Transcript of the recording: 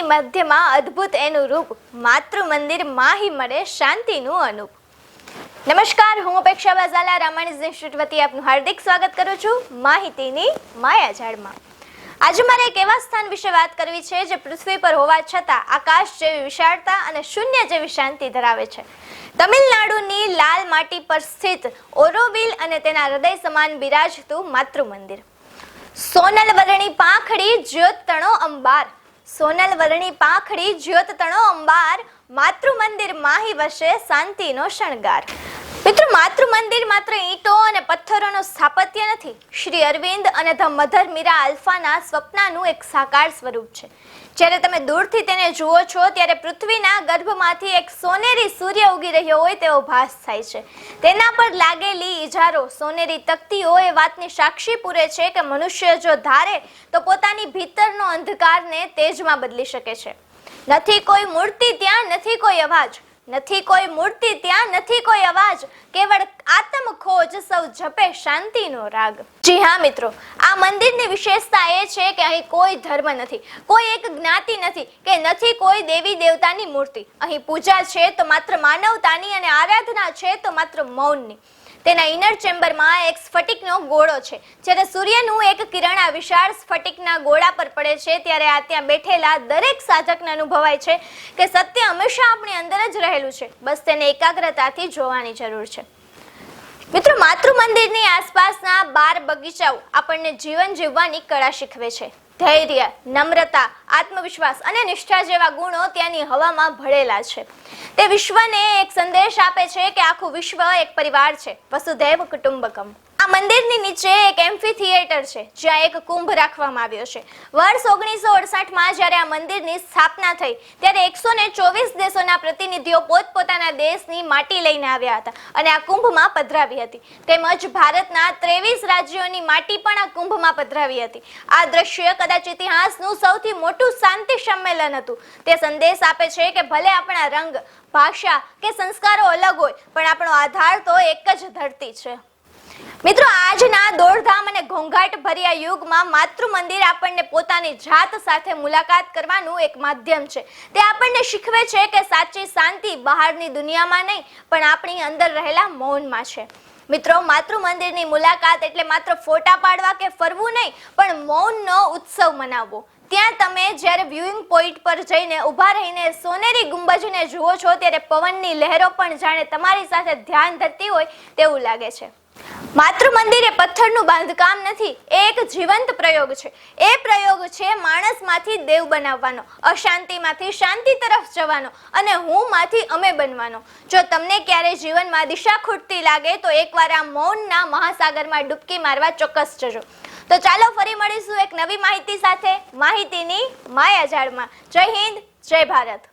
મધ્યમાં અદ્ભુત એનું રૂપ, માતૃ મંદિર માહી મળે શાંતિનું અનુપ. નમસ્કાર, હું અપેક્ષા વાઝાલા રામાયણ ઇન્સ્ટિટ્યૂટ વતી આપનું હાર્દિક સ્વાગત કરું છું માહિતીની માયાજાળમાં. આજે મારે એક એવા સ્થાન વિશે વાત કરવી છે જે પૃથ્વી પર હોવા છતાં આકાશ જેવી વિશાળતા અને શૂન્ય જેવી શાંતિ ધરાવે છે. તમિલનાડુની લાલ માટી પર સ્થિત ઓરોવિલ અને તેના હૃદય સમાન બિરાજતું માતૃ મંદિર. સોનલ વર્ણી પાંખડી જ્યોત તણો અંબાર, સોનલ વર્ણી પાંખડી જ્યોત તણો અંબાર, માતૃ મંદિર માહી વસે શાંતિનો શણગાર. મિત્રો, માતૃ મંદિર માત્ર ઈંટો અને પથ્થરોનું સ્થાપત્ય નથી. શ્રી અરવિંદ અને ધ મધર મીરા આલ્ફાના સ્વપ્નનું એક સાકાર સ્વરૂપ છે. જ્યારે તમે દૂરથી તેને જુઓ છો ત્યારે પૃથ્વીના ગર્ભમાંથી એક સોનેરી સૂર્ય ઉગી રહ્યો હોય તેવો ભાસ થાય છે. તેના પર લાગેલી ઇજારો, સોનેરી તકતીઓ એ વાતની સાક્ષી પૂરે છે કે મનુષ્ય જો ધારે તો પોતાની ભીતરનો અંધકારને તેજમાં બદલી શકે છે. નથી કોઈ મૂર્તિ ત્યાં, નથી કોઈ અવાજ, નથી કોઈ મૂર્તિ ત્યાં, નથી કોઈ અવાજ, કેવળ આત્મ ખોજ, સૌ જપે શાંતિનો રાગ. જી હા મિત્રો, આ મંદિરની વિશેષતા એ છે કે અહીં કોઈ ધર્મ નથી, કોઈ એક જ્ઞાતિ નથી કે નથી કોઈ દેવી દેવતાની મૂર્તિ. અહીં પૂજા છે તો માત્ર માનવતાની અને આરાધના છે તો માત્ર મૌનની. તેના ઇનર ચેમ્બરમાં એક સ્ફટિકનો ગોળો છે. જ્યારે સૂર્યનું એક કિરણ આ વિશાળ સ્ફટિકના ગોળા પર પડે છે ત્યારે આ ત્યાં બેઠેલા દરેક સાધકને અનુભવાય છે કે સત્ય હંમેશા આપણી અંદર જ રહેલું છે, બસ તેને એકાગ્રતાથી જોવાની જરૂર છે. મિત્રો, માતૃ મંદિરની આસપાસના 12 બગીચાઓ આપણને જીવન જીવવાની કળા શીખવે છે. ધૈર્ય, નમ્રતા, આત્મવિશ્વાસ અને નિષ્ઠા જેવા ગુણો ત્યાંની હવામાં ભળેલા છે. તે વિશ્વને એક સંદેશ આપે છે કે આખું વિશ્વ એક પરિવાર છે, વસુધૈવ કુટુંબકમ. આ મંદિરની નીચે એક એમ્ફી થિયેટર છે જ્યાં એક કુંભ રાખવામાં આવ્યો છે. વર્ષ 1968માં જ્યારે આ મંદિરની સ્થાપના થઈ ત્યારે 124 દેશોના પ્રતિનિધિઓ પોતપોતાના દેશની માટી લઈને આવ્યા હતા અને આ કુંભમાં પધરાવી હતી. તેમજ ભારતના 23 રાજ્યોની માટી પણ આ કુંભમાં પધરાવી હતી. આ દ્રશ્ય કદાચ ઇતિહાસનું સૌથી મોટું શાંતિ સંમેલન હતું. તે સંદેશ આપે છે કે ભલે આપણા રંગ, ભાષા કે સંસ્કારો અલગ હોય પણ આપણો આધાર તો એક જ ધરતી છે. મિત્રો, આજના દોડધામ અને ઘોંઘાટ ભર્યા યુગમાં માતૃ મંદિર આપણને પોતાની જાત સાથે મુલાકાત કરવાનું એક માધ્યમ છે. તે આપણને શીખવે છે કે સાચી શાંતિ બહારની દુનિયામાં નહીં પણ આપણી અંદર રહેલા મૌનમાં છે. મિત્રો, માતૃ મંદિરની મુલાકાત એટલે માત્ર ફોટા પાડવા કે ફરવું નહીં પણ મૌનનો ઉત્સવ મનાવવો. ત્યાં તમે જ્યારે વ્યુઇંગ પોઈન્ટ પર જઈને ઊભા રહીને સોનેરી ગુંબજને જુઓ છો ત્યારે પવનની લહેરો પણ જાણે તમારી સાથે ધ્યાન ધરતી હોય તેવું લાગે છે. માતૃ મંદિર એ પથ્થરનું બાંધકામ નથી, એ એક જીવંત પ્રયોગ છે. એ પ્રયોગ છે માણસમાંથી દેવ બનાવવાનો, અશાંતિમાંથી શાંતિ તરફ જવાનો અને હું માંથી અમે બનવાનો. જો તમને ક્યારે જીવનમાં દિશા ખૂટતી લાગે તો એકવાર આ મૌનના મહાસાગરમાં ડૂબકી મારવા ચોક્કસ જજો. તો ચાલો ફરી મળીશું એક નવી માહિતી સાથે માહિતીની માયાજાળમાં. જય હિન્દ, જય ભારત.